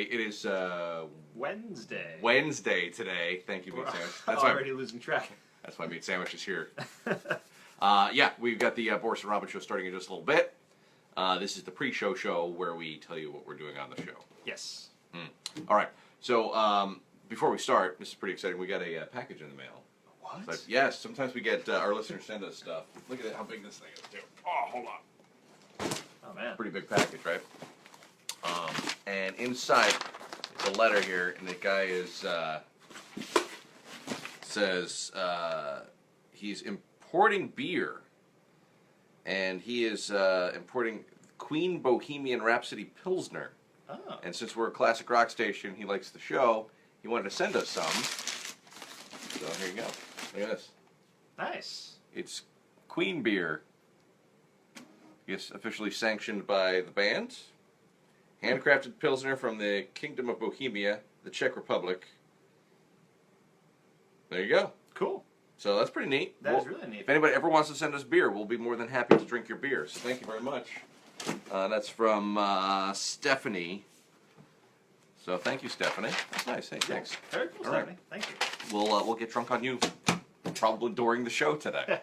everybody. It is Wednesday. Wednesday today. Thank you, Meat Sandwich. That's already losing track. That's why Meat Sandwich is here. Yeah, we've got the Boris and Robyn Show starting in just a little bit. This is the pre-show show where we tell you what we're doing on the show. Yes. All right. So before we start, this is pretty exciting. We got a package in the mail. What? But yes, sometimes we get our listeners send us stuff. Look at how big this thing is, too. Oh, hold on. Oh, man. Pretty big package, right? And inside is a letter here, and the guy is says he's importing beer, and he is importing Queen Bohemian Rhapsody Pilsner. Oh. And since we're a classic rock station, he likes the show. He wanted to send us some. So here you go. Look at this. Nice. It's Queen beer. It's officially sanctioned by the band. Handcrafted Pilsner from the Kingdom of Bohemia, the Czech Republic. There you go. Cool. So that's pretty neat. That is really neat. If anybody ever wants to send us beer, we'll be more than happy to drink your beer. So thank you very much. That's from Stephanie. So thank you, Stephanie. That's nice. Hey, thanks. Very cool, All Stephanie. right. Thank you. We'll get drunk on you, probably during the show today.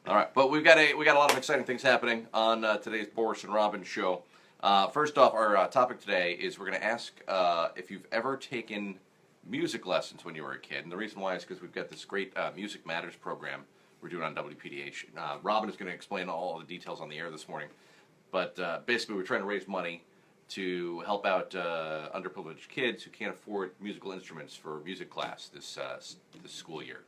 All right, but we got a lot of exciting things happening on today's Boris and Robyn Show. First off, our topic today is we're going to ask if you've ever taken music lessons when you were a kid, and the reason why is because we've got this great Music Matters program we're doing on WPDH. Robyn is going to explain all the details on the air this morning, but basically we're trying to raise money to help out underprivileged kids who can't afford musical instruments for music class this school year,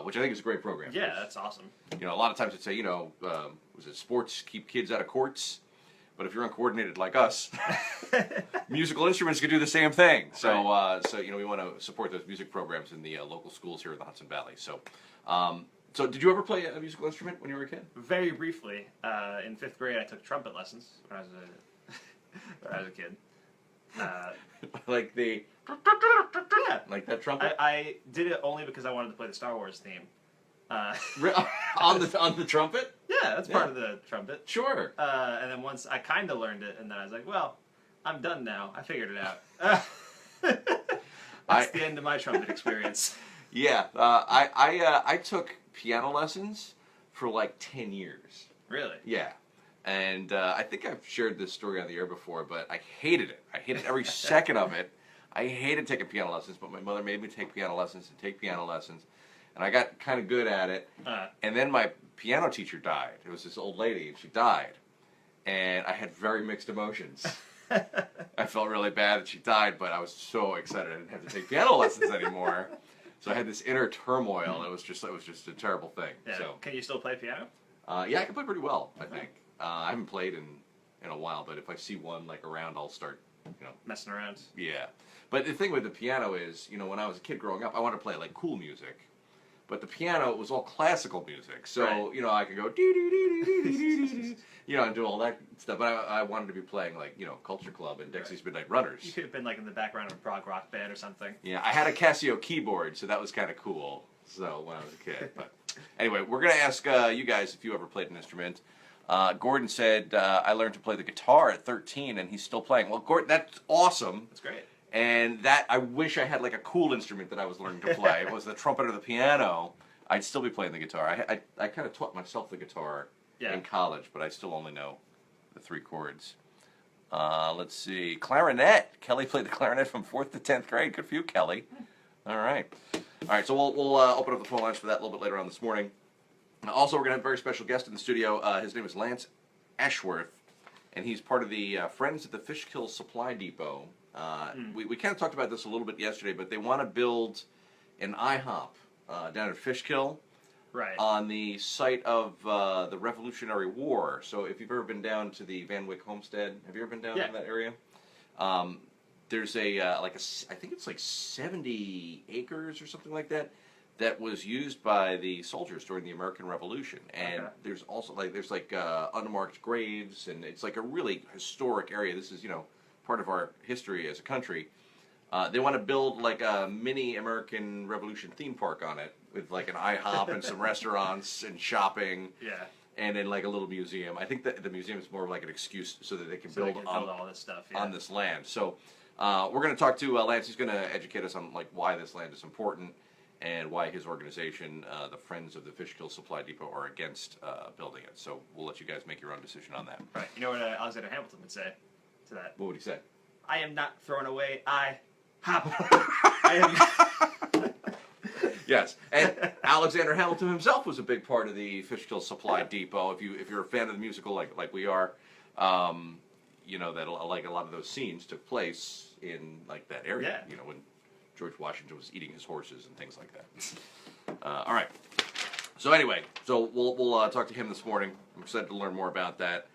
which I think is a great program. Yeah, that's awesome. You know, a lot of times it'd say, was it sports keep kids out of courts? But if you're uncoordinated like us, musical instruments can do the same thing. So, Right. So we want to support those music programs in the local schools here in the Hudson Valley. So, so did you ever play a musical instrument when you were a kid? Very briefly, in 5th grade, I took trumpet lessons when I was a kid. Like the Yeah. like that trumpet I did it only because I wanted to play the Star Wars theme. on the trumpet? Yeah, that's part of the trumpet. Sure. And then once I kind of learned it, and then I was like, well, I'm done now. I figured it out. That's the end of my trumpet experience. Yeah, I took piano lessons for like 10 years. Really? Yeah. And I think I've shared this story on the air before, but I hated it. I hated every second of it. I hated taking piano lessons, but my mother made me take piano lessons and take piano lessons. And I got kind of good at it. And then my piano teacher died. It was this old lady, and she died. And I had very mixed emotions. I felt really bad that she died, but I was so excited I didn't have to take piano lessons anymore. So I had this inner turmoil. It was just a terrible thing. Yeah. So Can you still play piano? yeah, I can play pretty well, I think. I haven't played in a while, but if I see one like around, I'll start, Messing around. yeah. But the thing with the piano is, when I was a kid growing up, I wanted to play like cool music. But the piano was all classical music, so Right. I could go dee dee dee dee dee dee dee, and do all that stuff. But I wanted to be playing like Culture Club and Dexy's Midnight Runners. You could have been like in the background of a prog rock band or something. Yeah, I had a Casio keyboard, so that was kind of cool. So when I was a kid, but anyway, we're gonna ask you guys if you ever played an instrument. Gordon said I learned to play the guitar at 13, and he's still playing. Well, Gordon, that's awesome. That's great. And that, I wish I had like a cool instrument that I was learning to play. It was the trumpet or the piano. I'd still be playing the guitar. I kind of taught myself the guitar in college, but I still only know the 3 chords. Let's see. Clarinet. Kelly played the clarinet from 4th to 10th grade. Good for you, Kelly. All right. All right, so we'll open up the phone lines for that a little bit later on this morning. Also, we're going to have a very special guest in the studio. His name is Lance Ashworth, and he's part of the Friends at the Fishkill Supply Depot. We kind of talked about this a little bit yesterday, but they want to build an IHOP down at Fishkill, right, on the site of the Revolutionary War. So if you've ever been down to the Van Wyck Homestead, have you ever been down in that area? There's I think it's like 70 acres or something like that, that was used by the soldiers during the American Revolution. And there's also there's unmarked graves, and it's like a really historic area. This is, part of our history as a country. They want to build like a mini American Revolution theme park on it with like an IHOP and some restaurants and shopping. Yeah. And then like a little museum. I think that the museum is more of like an excuse so that they can build all this stuff on this land. So We're going to talk to Lance. He's going to educate us on like why this land is important and why his organization, the Friends of the Fishkill Supply Depot, are against building it. So we'll let you guys make your own decision on that. Right. You know what Alexander Hamilton would say to that? What would he say? I am not throwing away. I am. Yes, and Alexander Hamilton himself was a big part of the Fishkill Supply Depot. If you're a fan of the musical like we are, you know that like a lot of those scenes took place in like that area. Yeah. You know, when George Washington was eating his horses and things like that. All right. So anyway, we'll talk to him this morning. I'm excited to learn more about that.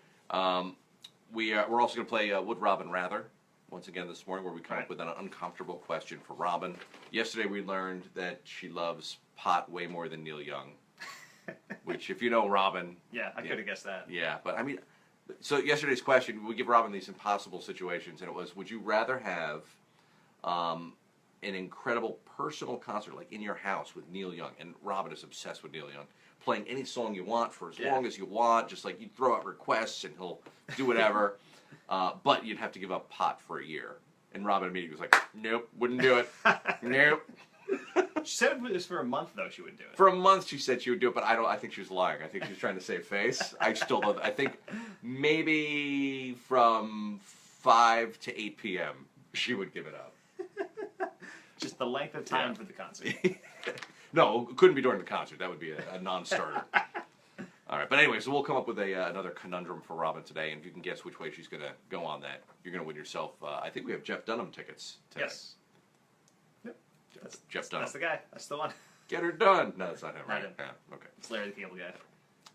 We're also going to play Would Robyn Rather once again this morning, where we come up with an uncomfortable question for Robyn. Yesterday we learned that she loves pot way more than Neil Young, which if you know Robyn... Yeah, I could have guessed that. Yeah, but I mean, so yesterday's question, we give Robyn these impossible situations, and it was, would you rather have an incredible personal concert, like in your house with Neil Young, and Robyn is obsessed with Neil Young, playing any song you want for as long as you want, just like you throw out requests and he'll do whatever, but you'd have to give up pot for a year. And Robyn immediately was like, nope, wouldn't do it. Nope. She said it was for a month, though, she would do it. For a month, she said she would do it, but I think she was lying. I think she was trying to save face. I still don't. I think maybe from 5 to 8 p.m. she would give it up. Just the length of time for the concert. No, it couldn't be during the concert. That would be a non-starter. All right, but anyway, so we'll come up with another conundrum for Robyn today, and if you can guess which way she's going to go on that, you're going to win yourself, I think we have Jeff Dunham tickets today. Yes. Yep. Jeff Dunham. That's the guy. That's the one. Get her done. No, that's not him, right? Not him. Yeah, okay. It's Larry the Cable Guy.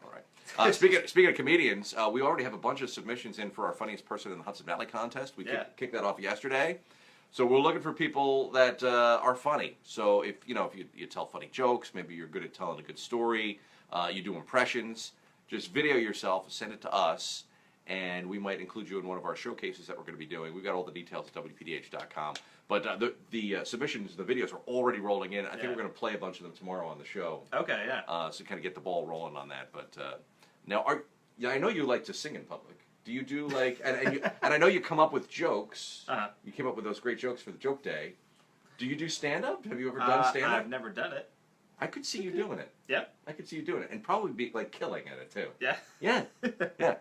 All right. Speaking of comedians, we already have a bunch of submissions in for our Funniest Person in the Hudson Valley contest. We kicked that off yesterday. So we're looking for people that are funny. So if you tell funny jokes, maybe you're good at telling a good story, you do impressions, just video yourself, send it to us, and we might include you in one of our showcases that we're going to be doing. We've got all the details at WPDH.com. But the submissions, the videos are already rolling in. I think we're going to play a bunch of them tomorrow on the show. Okay, yeah. So kind of get the ball rolling on that. But now, I know you like to sing in public. Do you do like, and I know you come up with jokes. You came up with those great jokes for the joke day. Do you do stand-up? Have you ever done stand-up? I've never done it. I could see you doing it. Yeah. I could see you doing it, and probably be like killing at it too. Yeah. Yeah. Yeah.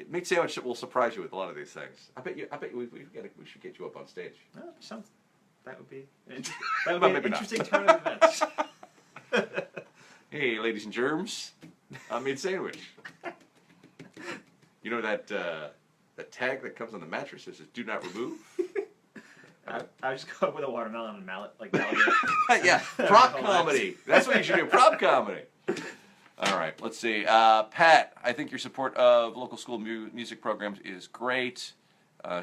Meat Sandwich will surprise you with a lot of these things. I bet you we should get you up on stage. That would be an interesting turn of events. Hey, ladies and germs, I'm Meat Sandwich. You know that tag that comes on the mattress that says "Do not remove." I was just going with a watermelon and a mallet, like mallet. Yeah, prop comedy. That's what you should do. Prop comedy. All right, let's see. Pat, I think your support of local school music programs is great.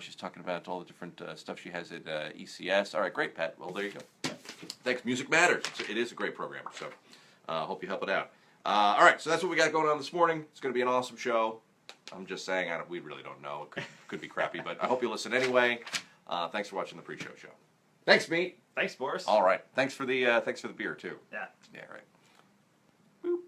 She's talking about all the different stuff she has at ECS. All right, great, Pat. Well, there you go. Thanks. Music matters. It is a great program, so hope you help it out. All right, so that's what we got going on this morning. It's going to be an awesome show. I'm just saying, we really don't know. It could be crappy, but I hope you listen anyway. Thanks for watching the pre-show show. Thanks, Meat. Thanks, Boris. All right. Thanks for the beer too. Yeah. Yeah. Right. Boop.